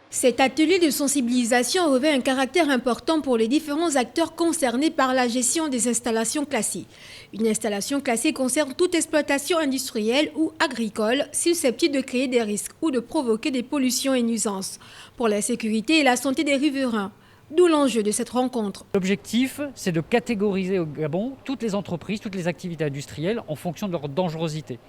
Cet atelier de sensibilisation revêt un caractère important pour les différents acteurs concernés par la gestion des installations classées. Une installation classée concerne toute exploitation industrielle ou agricole susceptible de créer des risques ou de provoquer des pollutions et nuisances pour la sécurité et la santé des riverains. D'où l'enjeu de cette rencontre. L'objectif, c'est de catégoriser au Gabon toutes les entreprises, toutes les activités industrielles en fonction de leur dangerosité.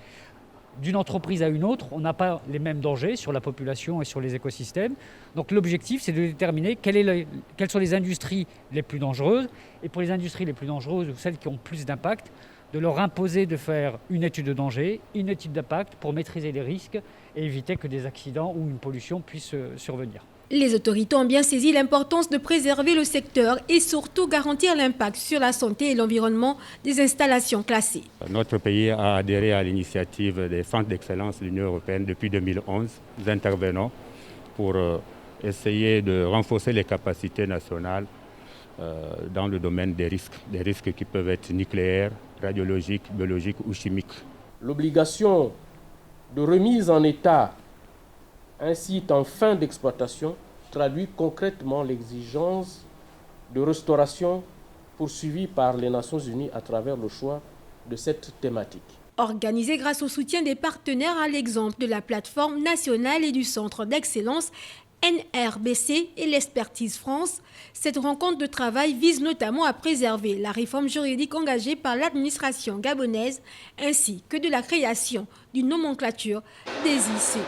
D'une entreprise à une autre, on n'a pas les mêmes dangers sur la population et sur les écosystèmes. Donc l'objectif, c'est de déterminer quelles sont les industries les plus dangereuses. Et pour les industries les plus dangereuses ou celles qui ont plus d'impact, de leur imposer de faire une étude de danger, une étude d'impact pour maîtriser les risques et éviter que des accidents ou une pollution puissent survenir. Les autorités ont bien saisi l'importance de préserver le secteur et surtout garantir l'impact sur la santé et l'environnement des installations classées. Notre pays a adhéré à l'initiative des centres d'excellence de l'Union européenne depuis 2011. Nous intervenons pour essayer de renforcer les capacités nationales dans le domaine des risques qui peuvent être nucléaires, radiologiques, biologiques ou chimiques. L'obligation de remise en état un site en fin d'exploitation traduit concrètement l'exigence de restauration poursuivie par les Nations Unies à travers le choix de cette thématique. Organisée grâce au soutien des partenaires à l'exemple de la plateforme nationale et du centre d'excellence NRBC et l'Expertise France, cette rencontre de travail vise notamment à préserver la réforme juridique engagée par l'administration gabonaise ainsi que de la création d'une nomenclature des ICE.